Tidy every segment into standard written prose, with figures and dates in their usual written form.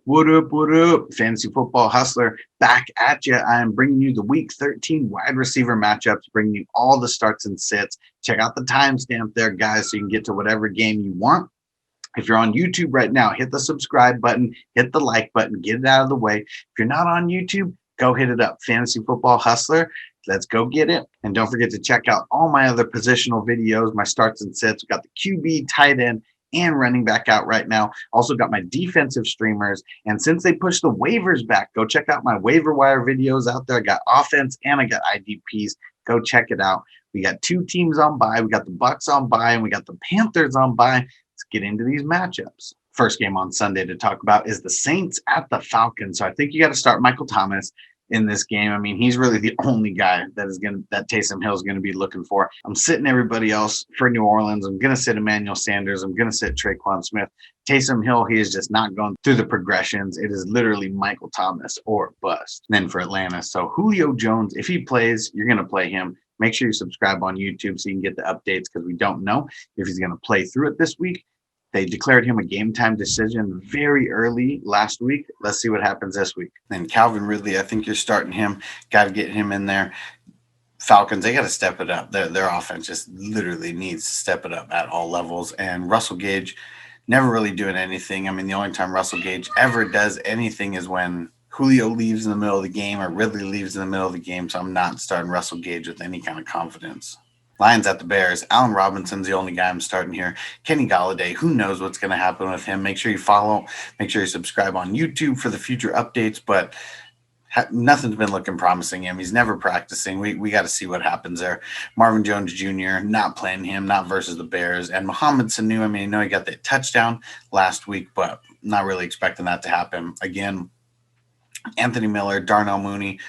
What up, Fantasy Football Hustler? Back at you. I am bringing you the Week 13 wide receiver matchups, bringing you all the starts and sits. Check out the timestamp there, guys, so you can get to whatever game you want. If you're on YouTube right now, hit the subscribe button, hit the like button, get it out of the way. If you're not on YouTube, go hit it up. Fantasy Football Hustler. Let's go get it. And don't forget to check out all my other positional videos, my starts and sits. We've got the QB, tight end, and running back out right now. Also got my defensive streamers. And since they pushed the waivers back, go check out my waiver wire videos out there. I got offense and I got IDPs. Go check it out. We got two teams on bye. We got the Bucs on bye and we got the Panthers on bye. Let's get into these matchups. First game on Sunday to talk about is the Saints at the Falcons. So I think you got to start Michael Thomas in this game. I mean, he's really the only guy that Taysom Hill is going to be looking for. I'm sitting everybody else for New Orleans. I'm going to sit Emmanuel Sanders. I'm going to sit Traquan Smith. Taysom Hill, he is just not going through the progressions. It is literally Michael Thomas or bust. And then for Atlanta, so Julio Jones, if he plays, you're going to play him. Make sure you subscribe on YouTube so you can get the updates because we don't know if he's going to play through it this week. They declared him a game time decision very early last week. Let's see what happens this week. Then Calvin Ridley, I think you're starting him. Got to get him in there. Falcons, they got to step it up. Their offense just literally needs to step it up at all levels. And Russell Gage never really doing anything. I mean, the only time Russell Gage ever does anything is when Julio leaves in the middle of the game or Ridley leaves in the middle of the game. So I'm not starting Russell Gage with any kind of confidence. Lions at the Bears. Allen Robinson's the only guy I'm starting here. Kenny Golladay, who knows what's going to happen with him. Make sure you follow. Make sure you subscribe on YouTube for the future updates. But nothing's been looking promising him. He's never practicing. We got to see what happens there. Marvin Jones Jr., not playing him, not versus the Bears. And Mohamed Sanu, I mean, I know he got that touchdown last week, but not really expecting that to happen again. Anthony Miller, Darnell Mooney.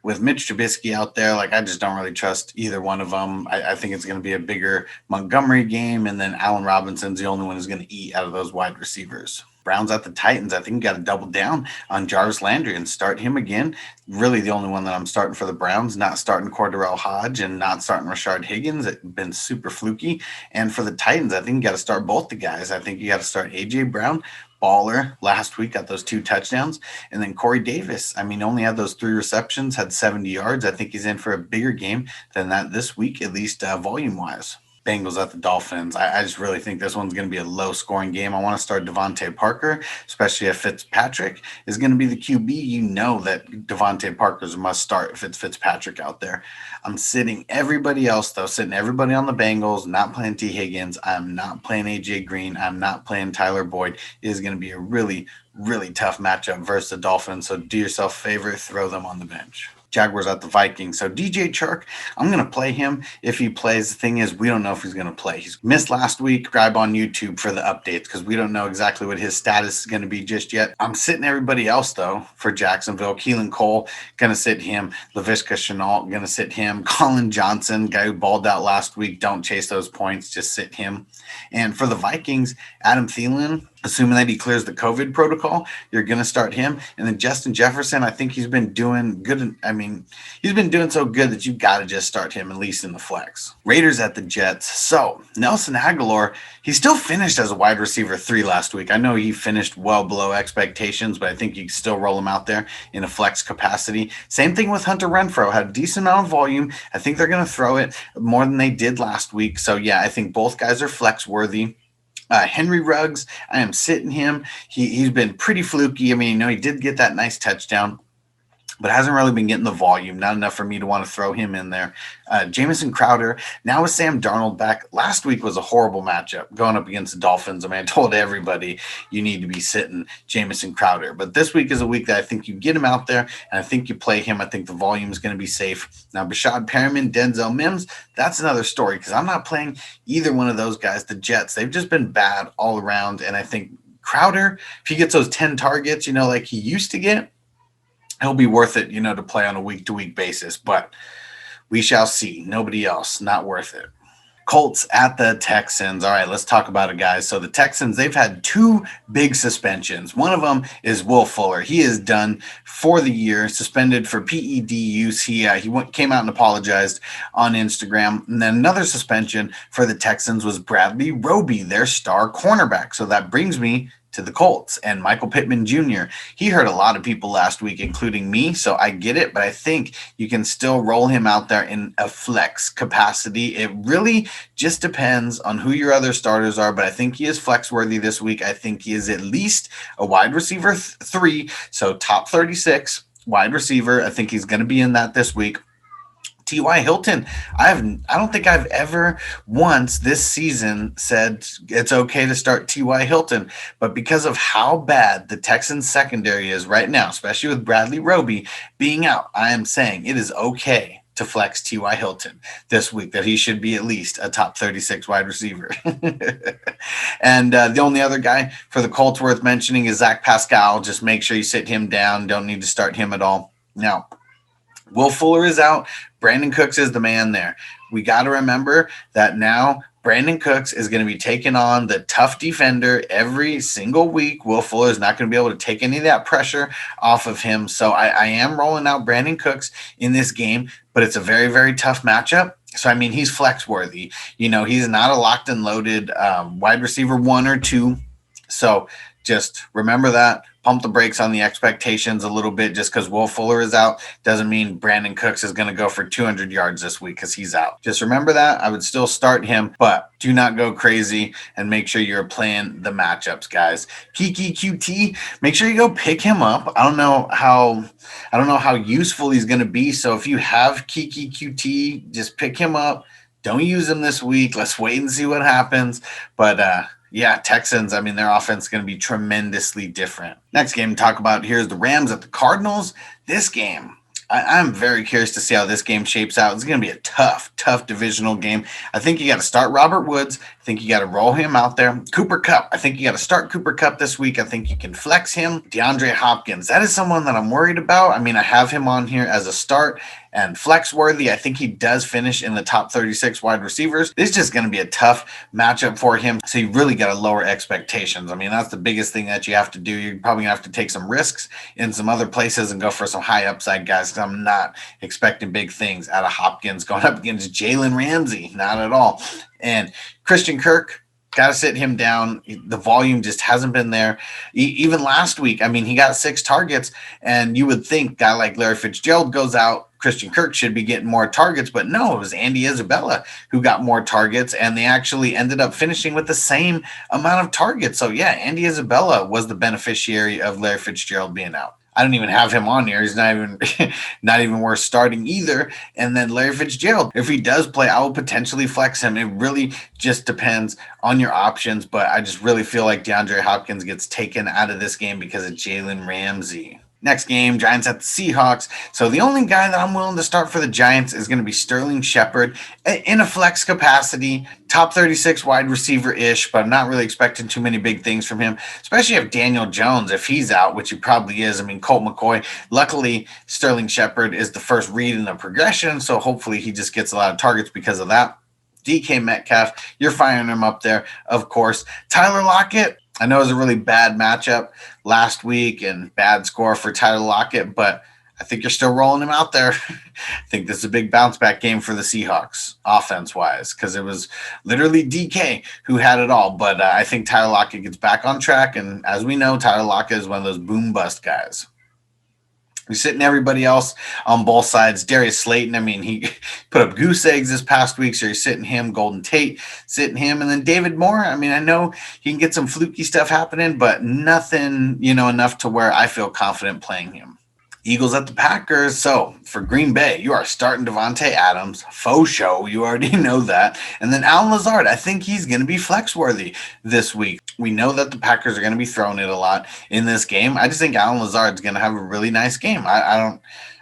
With Mitch Trubisky out there, I just don't really trust either one of them. I think it's going to be a bigger Montgomery game, and then Allen Robinson's the only one who's going to eat out of those wide receivers. Browns at the Titans, I think you got to double down on Jarvis Landry and start him again. Really the only one that I'm starting for the Browns, not starting Cordarrelle Hodge and not starting Rashard Higgins. It's been super fluky. And for the Titans, I think you got to start both the guys. I think you got to start A.J. Brown, baller last week, got those 2 touchdowns. And then Corey Davis, I mean, only had those 3 receptions, had 70 yards. I think he's in for a bigger game than that this week, at least volume-wise. Bengals at the Dolphins. I just really think this one's going to be a low-scoring game. I want to start Devontae Parker, especially if Fitzpatrick is going to be the QB. You know that Devontae Parker's a must start if it's Fitzpatrick out there. I'm sitting everybody else, though, sitting everybody on the Bengals, not playing T. Higgins. I'm not playing A.J. Green. I'm not playing Tyler Boyd. It is going to be a really, really tough matchup versus the Dolphins, so do yourself a favor, throw them on the bench. Jaguars at the Vikings. So DJ Chark, I'm going to play him if he plays. The thing is, we don't know if he's going to play. He's missed last week. Subscribe on YouTube for the updates because we don't know exactly what his status is going to be just yet. I'm sitting everybody else, though, for Jacksonville. Keelan Cole, going to sit him. Laviska Shenault, going to sit him. Colin Johnson, guy who balled out last week. Don't chase those points. Just sit him. And for the Vikings, Adam Thielen, assuming that he clears the COVID protocol, you're going to start him. And then Justin Jefferson, I think he's been doing good. I mean, he's been doing so good that you got to just start him, at least in the flex. Raiders at the Jets. So Nelson Aguilar, he still finished as a wide receiver 3 last week. I know he finished well below expectations, but I think you can still roll him out there in a flex capacity. Same thing with Hunter Renfrow. Had a decent amount of volume. I think they're going to throw it more than they did last week. So, yeah, I think both guys are flex worthy. Henry Ruggs, I am sitting him. He's been pretty fluky. I mean, he did get that nice touchdown, but hasn't really been getting the volume. Not enough for me to want to throw him in there. Jamison Crowder, now with Sam Darnold back. Last week was a horrible matchup going up against the Dolphins. I mean, I told everybody you need to be sitting Jamison Crowder. But this week is a week that I think you get him out there, and I think you play him. I think the volume is going to be safe. Now, Bashad Perriman, Denzel Mims, that's another story because I'm not playing either one of those guys. The Jets, they've just been bad all around, and I think Crowder, if he gets those 10 targets, like he used to get, he'll be worth it, to play on a week-to-week basis. But we shall see. Nobody else. Not worth it. Colts at the Texans. All right, let's talk about it, guys. So the Texans, they've had 2 big suspensions. One of them is Will Fuller. He is done for the year, suspended for PED use. He came out and apologized on Instagram. And then another suspension for the Texans was Bradley Roby, their star cornerback. So that brings me to the Colts. And Michael Pittman Jr., he hurt a lot of people last week, including me, so I get it, but I think you can still roll him out there in a flex capacity. It really just depends on who your other starters are, but I think he is flex worthy this week. I think he is at least a wide receiver 3, so top 36 wide receiver. I think he's going to be in that this week. T.Y. Hilton, I don't think I've ever once this season said it's okay to start T.Y. Hilton, but because of how bad the Texans secondary is right now, especially with Bradley Roby being out, I am saying it is okay to flex T.Y. Hilton this week, that he should be at least a top 36 wide receiver. And the only other guy for the Colts worth mentioning is Zach Pascal. Just make sure you sit him down. Don't need to start him at all. Now, Will Fuller is out. Brandon Cooks is the man there. We got to remember that now Brandon Cooks is going to be taking on the tough defender every single week. Will Fuller is not going to be able to take any of that pressure off of him. So I am rolling out Brandon Cooks in this game, but it's a very, very tough matchup. So, I mean, he's flex worthy. You know, he's not a locked and loaded wide receiver 1 or 2. So just remember that. Pump the brakes on the expectations a little bit. Just because Will Fuller is out doesn't mean Brandon Cooks is going to go for 200 yards this week because he's out. Just remember that. I would still start him, but do not go crazy and make sure you're playing the matchups, guys. Kiki QT, make sure you go pick him up. I don't know how useful he's going to be. So if you have Kiki QT, just pick him up. Don't use him this week. Let's wait and see what happens. But yeah, Texans, I mean, their offense is going to be tremendously different. Next game to talk about here is the Rams at the Cardinals. This game, I'm very curious to see how this game shapes out. It's going to be a tough divisional game. I think you got to start Robert Woods. I think you got to roll him out there. Cooper Kupp, I think you got to start Cooper Kupp this week. I think you can flex him. DeAndre Hopkins, that is someone that I'm worried about. I mean, I have him on here as a start and flex worthy. I think he does finish in the top 36 wide receivers. It's just going to be a tough matchup for him. So you really got to lower expectations. I mean, that's the biggest thing that you have to do. You're probably going to have to take some risks in some other places and go for some high upside guys, because I'm not expecting big things out of Hopkins going up against Jalen Ramsey. Not at all. And Christian Kirk, got to sit him down. The volume just hasn't been there. Even last week, I mean, he got 6 targets, and you would think a guy like Larry Fitzgerald goes out, Christian Kirk should be getting more targets, but no, it was Andy Isabella who got more targets, and they actually ended up finishing with the same amount of targets. So yeah, Andy Isabella was the beneficiary of Larry Fitzgerald being out. I don't even have him on here. He's not even worth starting either. And then Larry Fitzgerald, if he does play, I will potentially flex him. It really just depends on your options, but I just really feel like DeAndre Hopkins gets taken out of this game because of Jalen Ramsey. Next game, Giants at the Seahawks. So the only guy that I'm willing to start for the Giants is going to be Sterling Shepard in a flex capacity, top 36 wide receiver-ish, but I'm not really expecting too many big things from him, especially if Daniel Jones, if he's out, which he probably is. I mean, Colt McCoy. Luckily, Sterling Shepard is the first read in the progression, so hopefully he just gets a lot of targets because of that. DK Metcalf, you're firing him up there, of course. Tyler Lockett, I know it was a really bad matchup last week and bad score for Tyler Lockett, but I think you're still rolling him out there. I think this is a big bounce back game for the Seahawks offense-wise, because it was literally DK who had it all. But I think Tyler Lockett gets back on track, and as we know, Tyler Lockett is one of those boom-bust guys. We're sitting everybody else on both sides. Darius Slayton, I mean, he put up goose eggs this past week, so you're sitting him. Golden Tate, sitting him. And then David Moore, I mean, I know he can get some fluky stuff happening, but nothing, enough to where I feel confident playing him. Eagles at the Packers. So for Green Bay, you are starting Devontae Adams. Faux show. You already know that. And then Allen Lazard, I think he's going to be flex worthy this week. We know that the Packers are going to be throwing it a lot in this game. I just think Allen Lazard's going to have a really nice game. I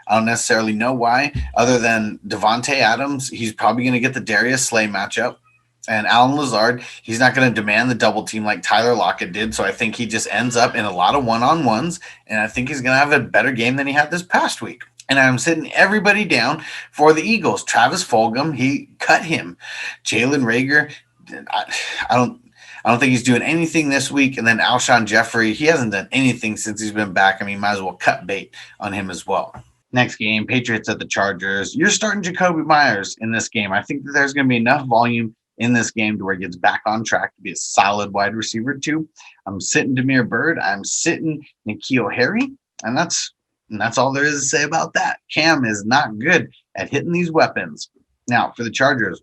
don't necessarily know why, other than Devontae Adams. He's probably going to get the Darius Slay matchup. And Allen Lazard, he's not going to demand the double team like Tyler Lockett did. So I think he just ends up in a lot of one-on-ones. And I think he's going to have a better game than he had this past week. And I'm sitting everybody down for the Eagles. Travis Fulgham, he cut him. Jalen Reagor, I don't think he's doing anything this week. And then Alshon Jeffrey, he hasn't done anything since he's been back. I mean, might as well cut bait on him as well. Next game, Patriots at the Chargers. You're starting Jacoby Myers in this game. I think that there's going to be enough volume in this game to where he gets back on track to be a solid wide receiver 2. I'm sitting Damiere Byrd. I'm sitting N'Keal Harry. And that's all there is to say about that. Cam is not good at hitting these weapons. Now, for the Chargers,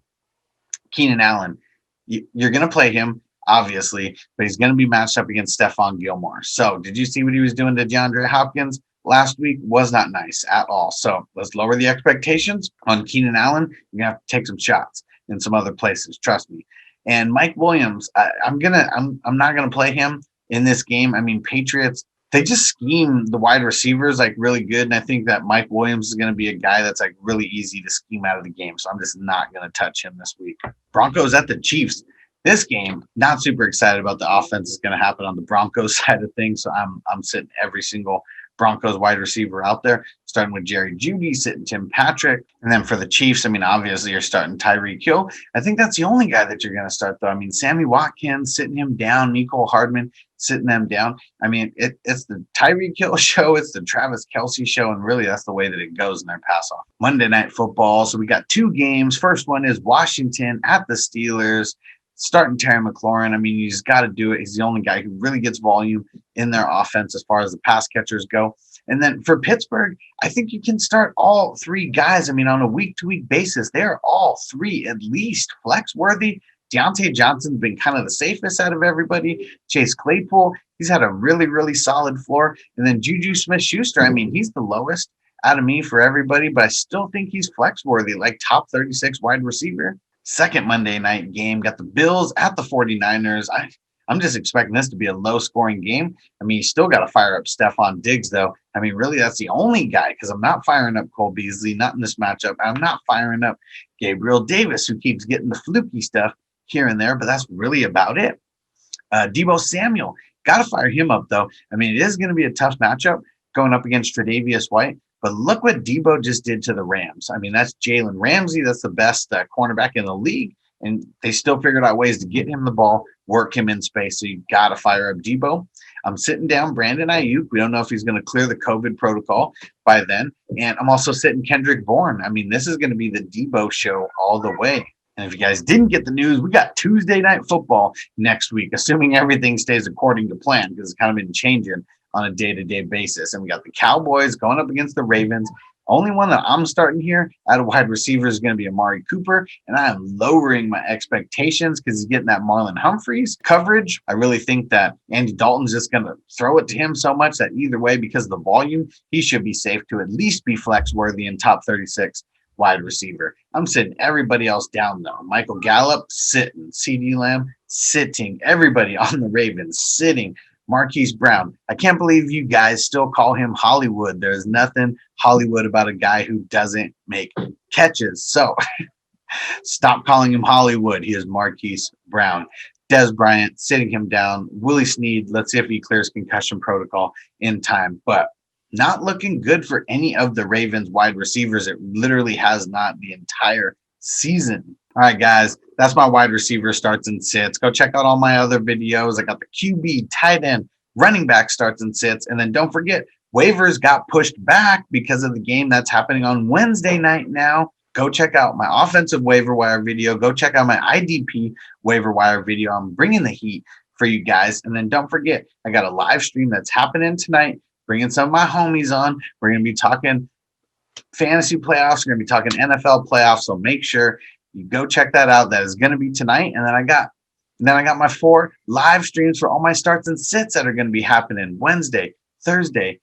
Keenan Allen, you're going to play him, obviously, but he's going to be matched up against Stephon Gilmore. So did you see what he was doing to DeAndre Hopkins last week? Was not nice at all. So let's lower the expectations on Keenan Allen. You're going to have to take some shots in some other places. Trust me. And Mike Williams, I'm not going to play him in this game. I mean, Patriots, they just scheme the wide receivers like really good. And I think that Mike Williams is going to be a guy that's like really easy to scheme out of the game. So I'm just not going to touch him this week. Broncos at the Chiefs. This game, not super excited about the offense is going to happen on the Broncos side of things. So I'm sitting every single Broncos wide receiver out there, starting with Jerry Jeudy, sitting Tim Patrick. And then for the Chiefs, I mean, obviously you're starting Tyreek Hill. I think that's the only guy that you're going to start, though. I mean, Sammy Watkins, sitting him down, Mecole Hardman, sitting them down. I mean, it's the Tyreek Hill show. It's the Travis Kelce show. And really, that's the way that it goes in their pass off. Monday Night Football. So we got 2 games. First one is Washington at the Steelers. Starting Terry McLaurin, I mean, you just got to do it. He's the only guy who really gets volume in their offense as far as the pass catchers go. And then for Pittsburgh, I think you can start all 3 guys. I mean, on a week-to-week basis, they're all 3 at least flex-worthy. Deontay Johnson's been kind of the safest out of everybody. Chase Claypool, he's had a really, really solid floor. And then Juju Smith-Schuster, I mean, he's the lowest out of me for everybody, but I still think he's flex-worthy, like top 36 wide receiver. Second Monday night game, got the Bills at the 49ers. I'm just expecting this to be a low-scoring game. I mean, you still got to fire up Stephon Diggs, though. I mean, really, that's the only guy, because I'm not firing up Cole Beasley, not in this matchup. I'm not firing up Gabriel Davis, who keeps getting the fluky stuff here and there, but that's really about it. Deebo Samuel, got to fire him up, though. I mean, it is going to be a tough matchup going up against Tre'Davious White. But look what Deebo just did to the Rams. I mean, that's Jalen Ramsey. That's the best cornerback in the league. And they still figured out ways to get him the ball, work him in space. So you got to fire up Deebo. I'm sitting down Brandon Ayuk. We don't know if he's going to clear the COVID protocol by then. And I'm also sitting Kendrick Bourne. I mean, this is going to be the Deebo show all the way. And if you guys didn't get the news, we got Tuesday Night Football next week, assuming everything stays according to plan, because it's kind of been changing on a day-to-day basis. And we got the Cowboys going up against the Ravens. Only one that I'm starting here out of wide receiver is going to be Amari Cooper, and I am lowering my expectations because he's getting that Marlon Humphreys coverage. I really think that Andy Dalton's just going to throw it to him so much that either way, because of the volume, he should be safe to at least be flex-worthy in top 36 wide receiver. I'm sitting everybody else down, though. Michael Gallup, sitting. CeeDee Lamb, sitting. Everybody on the Ravens, sitting. Marquise Brown. I can't believe you guys still call him Hollywood. There's nothing Hollywood about a guy who doesn't make catches. So stop calling him Hollywood. He is Marquise Brown. Dez Bryant, sitting him down. Willie Snead, let's see if he clears concussion protocol in time. But not looking good for any of the Ravens wide receivers. It literally has not the entire season. All right, guys, that's my wide receiver starts and sits. Go check out all my other videos. I got the QB, tight end, running back starts and sits. And then don't forget, waivers got pushed back because of the game that's happening on Wednesday night now. Go check out my offensive waiver wire video. Go check out my IDP waiver wire video. I'm bringing the heat for you guys. And then don't forget, I got a live stream that's happening tonight, bringing some of my homies on. We're going to be talking fantasy playoffs. We're going to be talking NFL playoffs. So make sure you go check that out. That is going to be tonight. And then I got my 4 live streams for all my starts and sits that are going to be happening Wednesday, Thursday,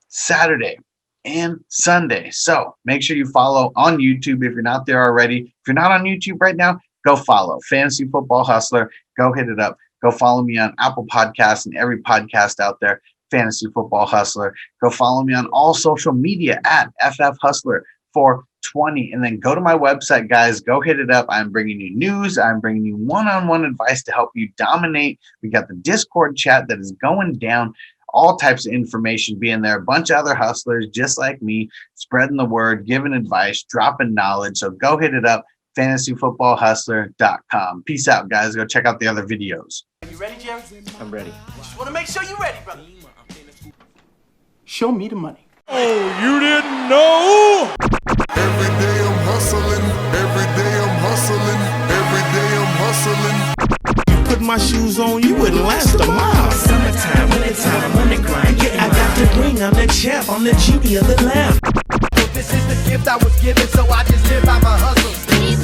Saturday, and Sunday. So make sure you follow on YouTube if you're not there already. If you're not on YouTube right now, go follow Fantasy Football Hustler. Go hit it up. Go follow me on Apple Podcasts and every podcast out there, Fantasy Football Hustler. Go follow me on all social media at FF Hustler 420. And then go to my website, guys. Go hit it up. I'm bringing you news. I'm bringing you one-on-one advice to help you dominate. We got the Discord chat that is going down. All types of information being there. A bunch of other hustlers just like me, spreading the word, giving advice, dropping knowledge. So go hit it up, fantasyfootballhustler.com. Peace out, guys. Go check out the other videos. You ready, Jerry? I'm ready. Just want to make sure you're ready, brother. Show me the money. Oh, you didn't know? Every day I'm hustling, every day I'm hustling, every day I'm my shoes on, you wouldn't last a mile. Summertime, wintertime, I'm on the grind. Yeah, I got the ring, I'm the champ, I'm the genie of the lamp. This is the gift I was given, so I just live by my hustle. It's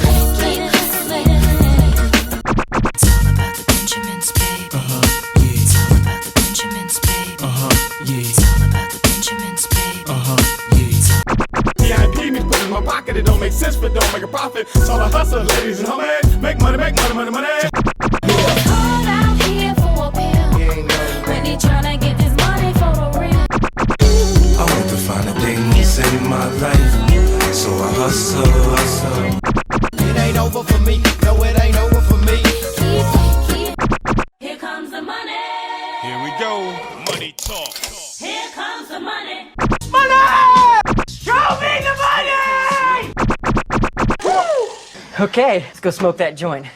all about the Benjamins, baby. Yeah. It's all about the Benjamins, baby. Yeah. It's all about the Benjamins, baby. Yeah. VIP me put in my pocket, it don't make sense, but don't make a profit. So I hustle, ladies and homies, make money, money, money. All out here for a pill. Really tryna get this money for the real. I want to find a thing to save my life, so I hustle. It ain't over for me, no, it ain't over for me. Here comes the money. Here we go. Money talk. Here comes the money. Show me the money! Okay, let's go smoke that joint.